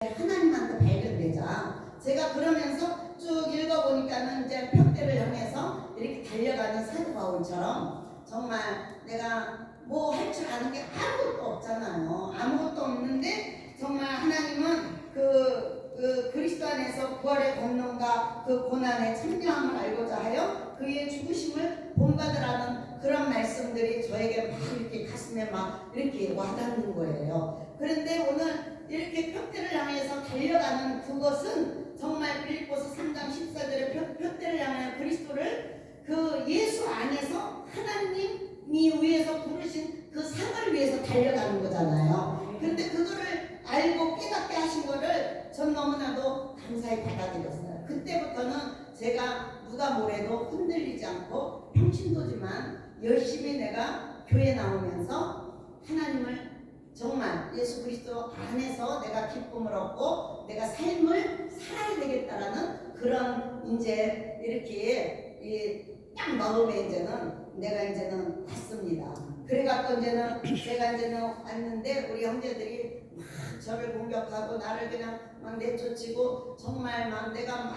하나님한테 발견되자. 제가 그러면서 쭉 읽어보니까는 이제 벽대를 향해서 이렇게 달려가는 사도 바울처럼 정말 내가 뭐 할 줄 아는 게 아무것도 없잖아요. 아무것도 없는데 정말 하나님은 그 그리스도 안에서 부활의 권능과 그 고난의 참여함을 알고자 하여 그의 죽으심을 본받으라는 그런 말씀들이 저에게 막 이렇게 가슴에 막 이렇게 와닿는 거예요. 그런데 오늘 이렇게 벽대를 향해서 달려가는 그것은 정말 빌립보서 3장 14절의 벽대를 향하여 그리스도를 그 예수 안에서 하나님이 위해서 부르신 그 상을 위해서 달려가는 거잖아요. 그런데 그거를 알고 깨닫게 하신 거를 전 너무나도 감사히 받아들였어요. 그때부터는 제가 누가 뭐래도 흔들리지 않고 평신도지만 열심히 내가 교회 나오면서 하나님을 정말 예수 그리스도 안에서 내가 기쁨을 얻고 내가 삶을 살아야 되겠다라는 그런 이제 이렇게 딱 마음에 이제는 내가 이제는 왔습니다. 그래갖고 이제는 제가 이제는 왔는데 우리 형제들이 막 저를 공격하고 나를 그냥 막 내쫓고 정말 막 내가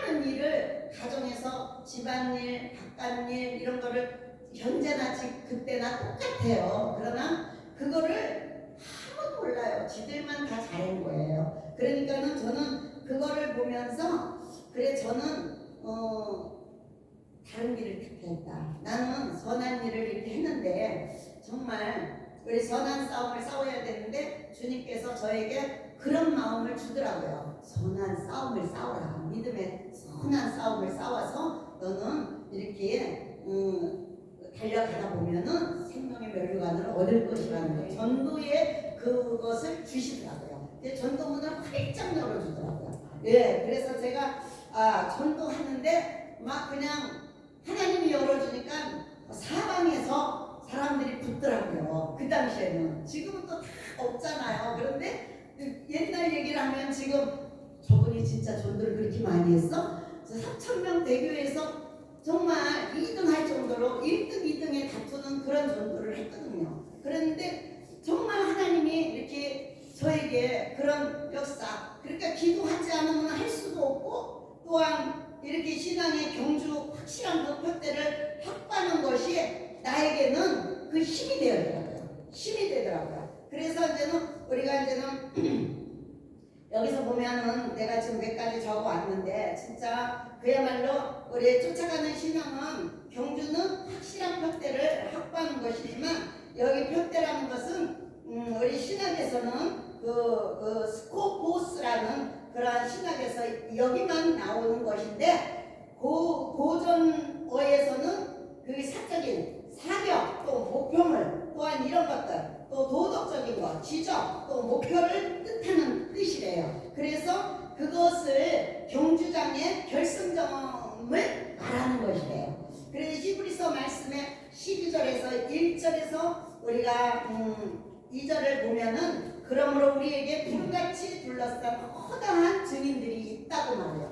많은 일을 가정에서 집안일, 바깥일 이런 거를 현재나 그때나 똑같아요. 그러나 그거를 아무도 몰라요. 지들만 다 잘한 거예요. 그러니까는 저는 그거를 보면서 그래 저는 다른 길을 택했다. 나는 선한 일을 이렇게 했는데 정말 우리 선한 싸움을 싸워야 되는데 주님께서 저에게 그런 마음을 주더라고요. 선한 싸움을 싸워라. 믿음의 선한 싸움을 싸워서 너는 이렇게 달려가다 보면은 생명의 면류관을 얻을 것이라는 거예요. 전도의 그것을 주시더라고요. 전도문을 활짝 열어주더라고요. 예, 그래서 제가 전도하는데 막 그냥 하나님이 열어주니까 사방에서 사람들이 붙더라고요. 그 당시에는. 지금은 또 다 없잖아요. 그런데 옛날 얘기를 하면 지금 저분이 진짜 전도를 그렇게 많이 했어? 3,000명 대교에서 정말 2등 할 정도로 1등, 2등에 다투는 그런 전도를 했거든요. 그런데 정말 하나님이 이렇게 저에게 그런 역사, 그러니까 기도하지 않으면 할 수도 없고 또한 이렇게 신앙의 경주 확실한 그 벽대를 확보하는 것이 나에게는 그 힘이 되더라고요. 힘이 되더라고요. 그래서 이제는 우리가 이제는 여기서 보면은 내가 지금 몇 가지 적어 왔는데 진짜 그야말로 우리의 쫓아가는 신앙은 경주는 확실한 벽대를 확보하는 것이지만 여기 벽대라는 것은 우리 신학에서는 그 스코포스라는 그러한 신학에서 여기만 나오는 것인데 고전어에서는 그 사적인 사격 또 목표물 또한 이런 것들 또 도덕적인 것 지적 또 목표를 뜻하는 뜻이래요. 그래서 그것을 경주장의 결승점을 말하는 것이래요. 그래서 히브리서 말씀의 12절에서 1절에서 우리가 2절을 보면은 그러므로 우리에게 불같이 둘러싼 허다한 증인들이 있다고 말해요.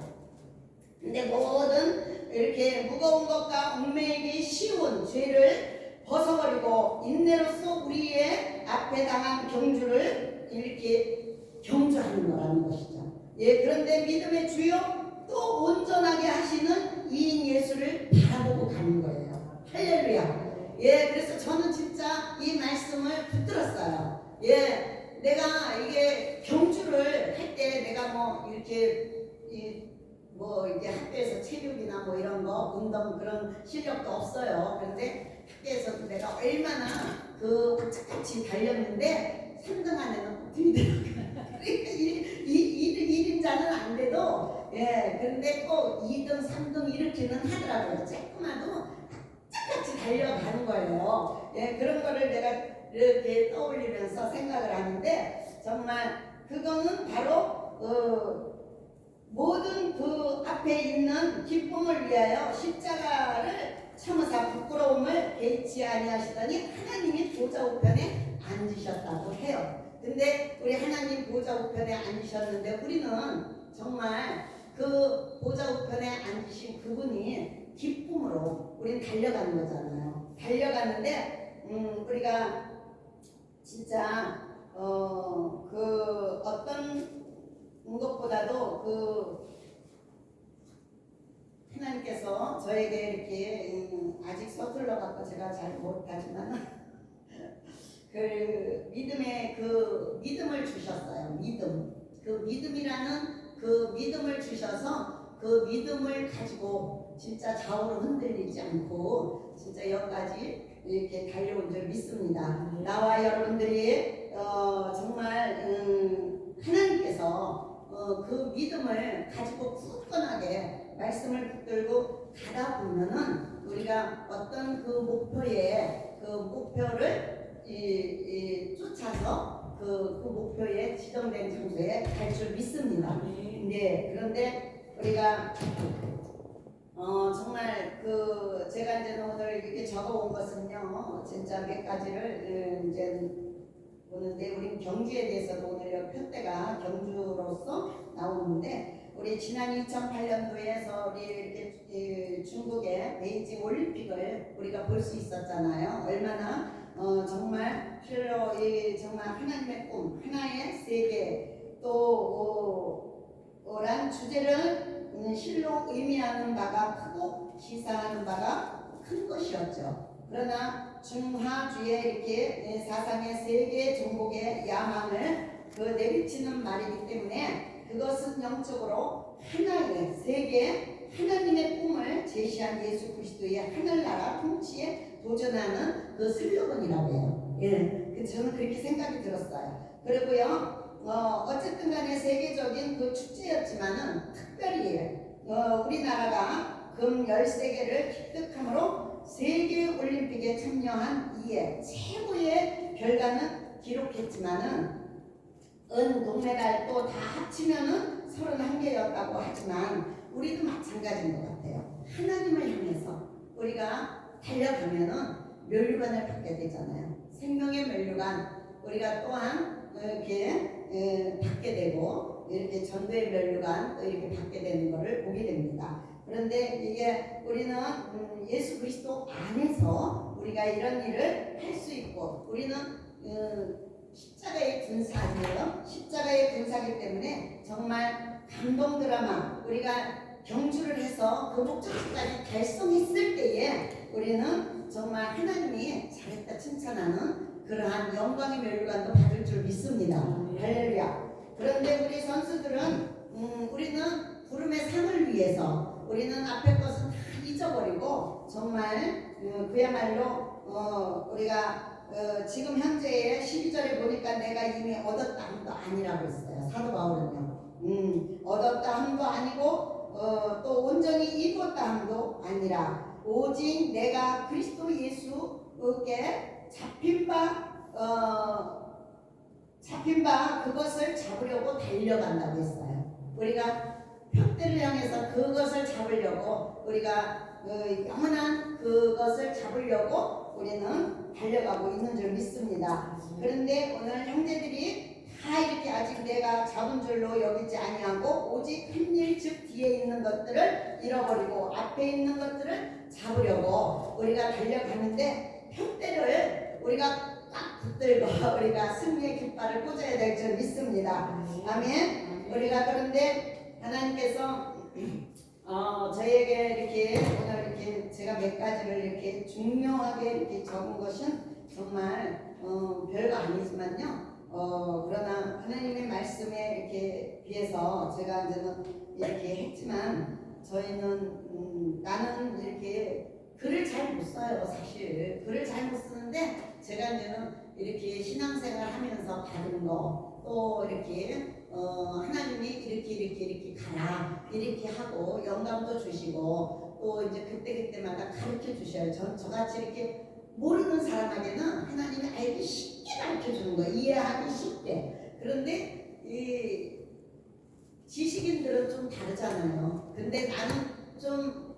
근데 모든 이렇게 무거운 것과 얽매이기 쉬운 죄를 벗어버리고 인내로서 우리의 앞에 당한 경주를 이렇게 경주하는 거라는 것이죠. 예, 그런데 믿음의 주요 또 온전하게 하시는 이인 예수를 바라보고 가는 거예요. 할렐루야. 예, 그래서 저는 진짜 이 말씀을 붙들었어요. 예. 내가 이게 경주를 할 때 내가 뭐 이렇게 이게 학교에서 체육이나 뭐 이런 거 운동 그런 실력도 없어요. 그런데 학교에서도 내가 얼마나 그 착같이 달렸는데 3등 안에는 꼭 들더라고요. 그러니까 1인자는 안 돼도 예, 근데 꼭 2등, 3등 이렇게는 하더라고요. 조금만도 착같이 달려가는 거예요. 예, 그런 거를 내가 이렇게 떠올리면서 생각을 하는데 정말 그거는 바로 모든 그 앞에 있는 기쁨을 위하여 십자가를 참으사 부끄러움을 개의치 아니하시더니 하나님이 보좌 우편에 앉으셨다고 해요. 근데 우리 하나님 보좌 우편에 앉으셨는데 우리는 정말 그 보좌 우편에 앉으신 그분이 기쁨으로 우린 달려가는 거잖아요. 달려가는데 우리가 진짜 그 어떤 저에게 이렇게 아직 서툴러 갖고 제가 잘 못하지만 그 믿음의 그 믿음을 주셨어요. 믿음. 그 믿음이라는 그 믿음을 주셔서 그 믿음을 가지고 진짜 좌우로 흔들리지 않고 진짜 여기까지 이렇게 달려온 줄 믿습니다. 나와 여러분들이 정말 하나님께서 그 믿음을 가지고 굳건하게 말씀을 붙들고 가다 보면은 우리가 어떤 그 목표를 쫓아서 그 목표에 지정된 장소에 갈 줄 믿습니다. 네, 그런데 우리가 정말 그 제가 이제 오늘 이렇게 적어온 것은요, 진짜 몇 가지를 이제 보는데, 우리 경주에 대해서도 오늘 편대가 경주로서 나오는데, 우리 지난 2008년도에서 우리 이렇게 중국의 베이징 올림픽을 우리가 볼 수 있었잖아요. 얼마나 정말 실로 정말 하나님의 꿈, 하나의 세계 또란 주제를 실로 의미하는 바가 크고 시사하는 바가 큰 것이었죠. 그러나 중화주의 이렇게 사상의 세계 정복의 야망을 내비치는 말이기 때문에 그것은 영적으로 하나의 세계 하나님의 꿈을 제시한 예수 그리스도의 하늘나라 통치에 도전하는 그 슬로건이라고 해요. 예, 저는 그렇게 생각이 들었어요. 그리고요, 어쨌든 간에 세계적인 그 축제였지만은 특별히 우리나라가 금 13개를 획득함으로 세계올림픽에 참여한 이에 최고의 결과는 기록했지만은 동메달도 다 합치면은 31개였다고 하지만 우리도 마찬가지인 것 같아요. 하나님을 향해서 우리가 달려가면은 면류관을 받게 되잖아요. 생명의 면류관 우리가 또한 이렇게 받게 되고 이렇게 전도의 면류관 또 이렇게 받게 되는 것을 보게 됩니다. 그런데 이게 우리는 예수 그리스도 안에서 우리가 이런 일을 할 수 있고 우리는 십자가의 군사 아니에요? 십자가의 군사이기 때문에 정말 감동 드라마 우리가 경주를 해서 그 목적지까지 달성했을 때에 우리는 정말 하나님이 잘했다 칭찬하는 그러한 영광의 면류관도 받을 줄 믿습니다. 할렐루야. 그런데 우리 선수들은 우리는 부름의 상을 위해서 우리는 앞에 것은 다 잊어버리고 정말 그야말로 우리가 지금 현재의 12절에 보니까 내가 이미 얻었다 함도 아니라고 했어요. 사도 바울은요. 얻었다 함도 아니고 또 온전히 이루었다 함도 아니라 오직 내가 그리스도 예수께 잡힌 바 그것을 잡으려고 달려간다고 했어요. 우리가 표대를 향해서 그것을 잡으려고 우리가 영원한 그것을 잡으려고 우리는 달려가고 있는 줄 믿습니다. 그런데 오늘 형제들이 다 이렇게 아직 내가 잡은 줄로 여기지 아니하고 오직 한 일 즉 뒤에 있는 것들을 잃어버리고 앞에 있는 것들을 잡으려고 우리가 달려가는데 표대를 우리가 꽉 붙들고 우리가 승리의 깃발을 꽂아야 될 줄 믿습니다. 아멘. 우리가 그런데 하나님께서 저에게 이렇게 오늘 이렇게 제가 몇 가지를 이렇게 중요하게 이렇게 적은 것은 정말 별거 아니지만요. 그러나 하나님의 말씀에 이렇게 비해서 제가 이제는 이렇게 했지만 저희는 나는 이렇게 글을 잘 못 써요. 사실 글을 잘 못 쓰는데 제가 이제는 이렇게 신앙생활 하면서 받은 거 또 이렇게 하나님이 이렇게 가라 이렇게 하고 영감도 주시고 또 이제 그때마다 가르쳐 주셔요. 저같이 이렇게 모르는 사람에게는 하나님이 알기 쉽게 가르쳐 주는 거예요. 이해하기 쉽게. 그런데 이 지식인들은 좀 다르잖아요. 근데 나는 좀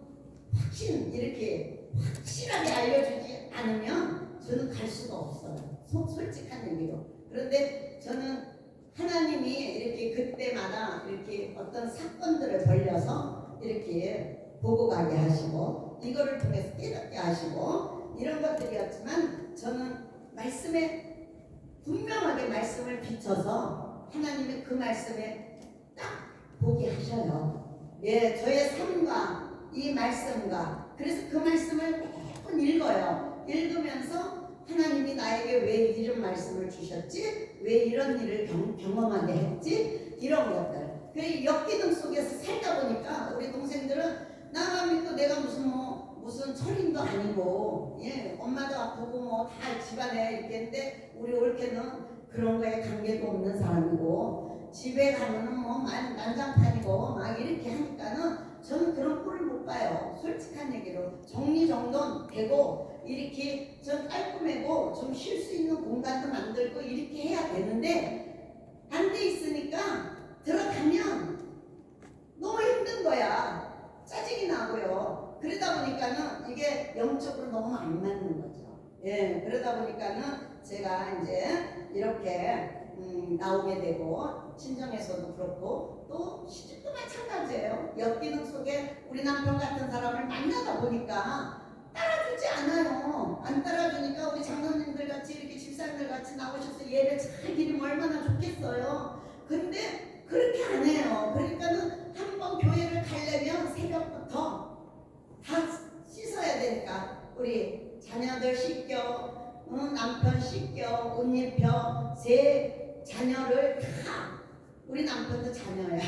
이렇게 확실하게 알려주지 않으면 저는 갈 수가 없어요. 솔직한 얘기로. 그런데 저는 하나님이 이렇게 그때마다 이렇게 어떤 사건들을 벌려서 이렇게 보고 가게 하시고 이거를 통해서 깨닫게 하시고 이런 것들이었지만 저는 말씀에 분명하게 말씀을 비춰서 하나님의 그 말씀에 딱 보게 하셔요. 예, 저의 삶과 이 말씀과 그래서 그 말씀을 꼭 읽어요. 읽으면서 하나님이 나에게 왜 이런 말씀을 주셨지? 왜 이런 일을 경험하게 했지? 이런 것들. 그 역기능 속에서 살다 보니까 우리 동생들은 나만 믿고 내가 무슨 철인도 아니고, 예, 엄마도 아프고 뭐 다 집안에 이렇게 했는데 우리 올케는 그런 거에 관계도 없는 사람이고 집에 가면은 뭐 난장판이고 막 이렇게 하니까는 저는 그런 꼴을 못 봐요. 솔직한 얘기로 정리정돈 되고 이렇게 좀 깔끔하고 좀 쉴 수 있는 공간도 만들고 이렇게 해야 되는데 안 돼 있으니까 들어가면 너무 힘든 거야. 짜증이 나고요. 그러다 보니까는 이게 영적으로 너무 안 맞는 거죠. 예, 그러다 보니까는 제가 이제 이렇게 나오게 되고 친정에서도 그렇고 또 시집도 마찬가지예요. 역기능 속에 우리 남편 같은 사람을 만나다 보니까 따라주지 않아요. 안 따라주니까 우리 장로님들 같이 이렇게 집사님들 같이 나오셔서 예배 잘 드리면 얼마나 좋겠어요. 근데 그렇게 안 해요. 그러니까는 한번 교회를 가려면 새벽부터 다 씻어야 되니까 우리 자녀들 씻겨, 남편 씻겨, 옷 입혀, 세 자녀를 다 우리 남편도 자녀야.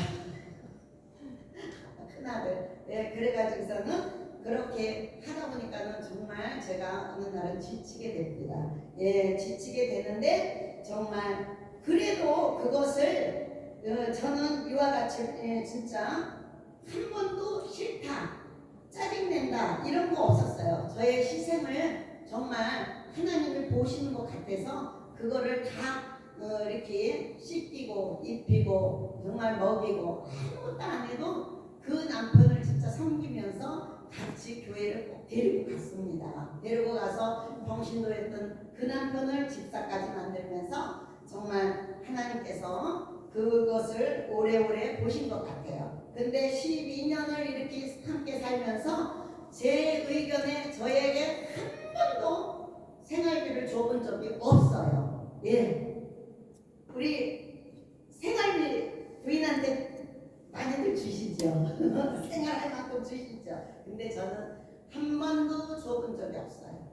큰아들. 네, 그래가지고서는 그렇게 하다 보니까는 정말 제가 어느 날은 지치게 됩니다. 예, 지치게 되는데 정말 그래도 그것을 저는 이와 같이 진짜 한 번도 싫다, 짜증낸다 이런 거 없었어요. 저의 희생을 정말 하나님을 보시는 것 같아서 그거를 다 이렇게 씻기고 입히고 정말 먹이고 아무것도 안 해도 그 남편을 진짜 섬기면서 같이 교회를 꼭 데리고 갔습니다. 데리고 가서 병신도 했던 그 남편을 집사까지 만들면서 정말 하나님께서 그것을 오래오래 보신 것 같아요. 근데 12년을 이렇게 함께 살면서 제 의견에 저에게 한 번도 생활비를 줘본 적이 없어요. 예, 우리 생활비 부인한테 많이들 주시죠. 생활할 만큼 주시죠. 근데 저는 한 번도 줘본 적이 없어요.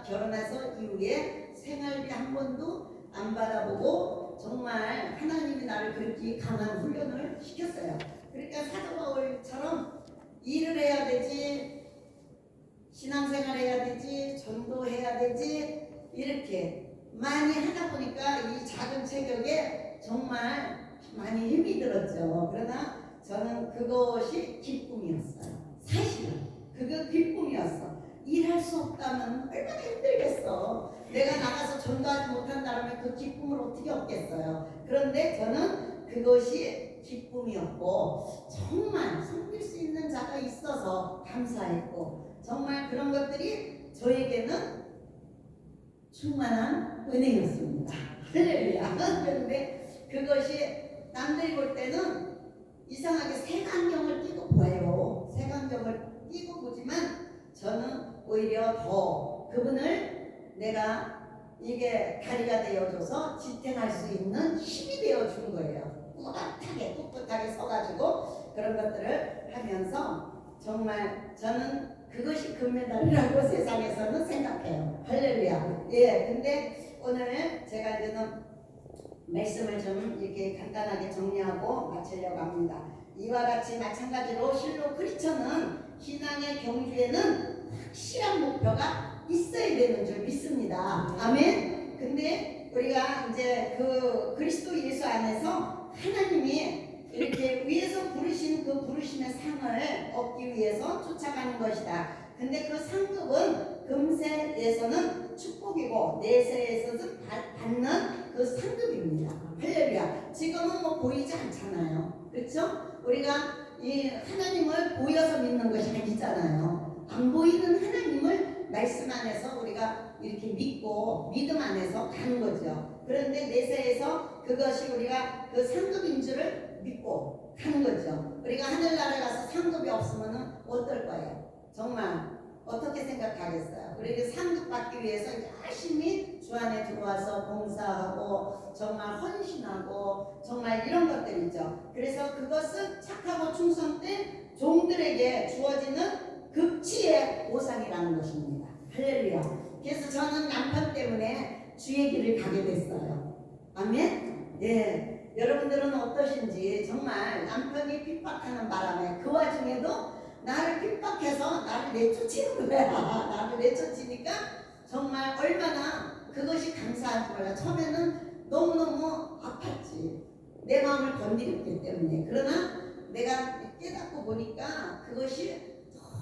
결혼해서 이후에 생활비 한 번도 안 받아보고 정말 하나님이 나를 그렇게 강한 훈련을 시켰어요. 그러니까 사도 바울처럼 일을 해야 되지, 신앙생활 해야 되지, 전도해야 되지, 이렇게 많이 하다 보니까 이 작은 체격에 정말 많이 힘이 들었죠. 그러나 저는 그것이 기쁨이었어요. 사실은 그거 기쁨이었어. 일할 수 없다면 얼마나 힘들겠어. 내가 나가서 전도하지 못한다면 그 기쁨을 어떻게 얻겠어요. 그런데 저는 그것이 기쁨이었고 정말 섬길 수 있는 자가 있어서 감사했고 정말 그런 것들이 저에게는 충만한 은혜였습니다. 할렐루야. 그런데 그것이 남들이 볼 때는 이상하게 색안경을 끼고 보여요. 색안경을 끼고 보지만 저는 오히려 더 그분을 내가 이게 다리가 되어줘서 지탱할 수 있는 힘이 되어준 거예요. 꿋꿋하게 서가지고 그런 것들을 하면서 정말 저는 그것이 금메달이라고 세상에서는 생각해요. 할렐루야. 예, 근데 오늘 제가 이제는 말씀을 좀 이렇게 간단하게 정리하고 마치려고 합니다. 이와 같이 마찬가지로 실로 크리스천은 신앙의 경주에는 확실한 목표가 있어야 되는 줄 믿습니다. 아멘. 근데 우리가 이제 그 그리스도 예수 안에서 하나님이 이렇게 위에서 부르신 그 부르심의 상을 얻기 위해서 쫓아가는 것이다. 근데 그 상급은 금세에서는 축복이고 내세에서는 받는 그 상급입니다. 할렐루야. 지금은 뭐 보이지 않잖아요. 그렇죠? 우리가 이 하나님을 보여서 믿는 것이 아니잖아요. 안 보이는 하나님을 말씀 안에서 우리가 이렇게 믿고 믿음 안에서 가는 거죠. 그런데 내세에서 그것이 우리가 그 상급인 줄을 믿고 가는 거죠. 우리가 하늘나라에 가서 상급이 없으면 어떨 거예요? 정말 어떻게 생각하겠어요? 우리가 상급 받기 위해서 열심히 주 안에 들어와서 봉사하고 정말 헌신하고 정말 이런 것들이죠. 그래서 그것은 착하고 충성된 종들에게 주어지는 극치의 보상이라는 것입니다. 할렐루야. 그래서 저는 남편 때문에 주의 길을 가게 됐어요. 아멘? 예. 여러분들은 어떠신지. 정말 남편이 핍박하는 바람에 그 와중에도 나를 핍박해서 나를 내쫓이는 거야. 나를 내쫓으니까 정말 얼마나 그것이 감사한 거야. 처음에는 너무너무 아팠지. 내 마음을 건드렸기 때문에. 그러나 내가 깨닫고 보니까 그것이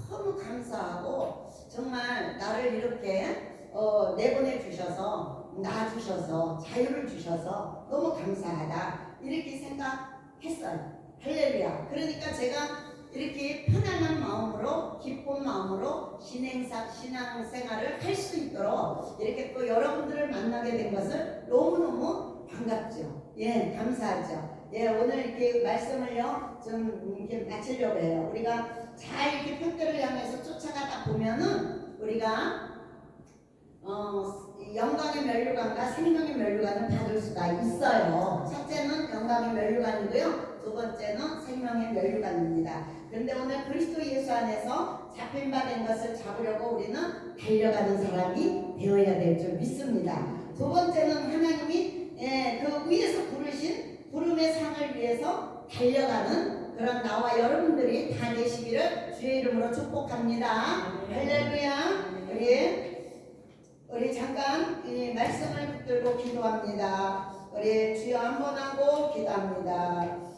너무 감사하고 정말 나를 이렇게 내보내 주셔서 놔주셔서 자유를 주셔서 너무 감사하다 이렇게 생각했어요. 할렐루야. 그러니까 제가 이렇게 편안한 마음으로 기쁜 마음으로 신앙생활을 할 수 있도록 이렇게 또 여러분들을 만나게 된 것을 너무너무 반갑죠. 예, 감사하죠. 예, 오늘 이렇게 말씀을요 좀 이렇게 마치려고 해요. 우리가 잘 이렇게 표대를 향해서 쫓아가다 보면은 우리가 영광의 면류관과 생명의 면류관을 받을 수가 있어요. 첫째는 영광의 면류관이고요. 두 번째는 생명의 면류관입니다. 그런데 오늘 그리스도 예수 안에서 잡힌 바 된 것을 잡으려고 우리는 달려가는 사람이 되어야 될 줄 믿습니다. 두 번째는 하나님이 그 위에서 부르신 부름의 상을 위해서 달려가는 그런 나와 여러분들이 다 되시기를 주의 이름으로 축복합니다. 할렐루야. 우리 잠깐 이 말씀을 붙들고 기도합니다. 우리 주여 한번 하고 기도합니다.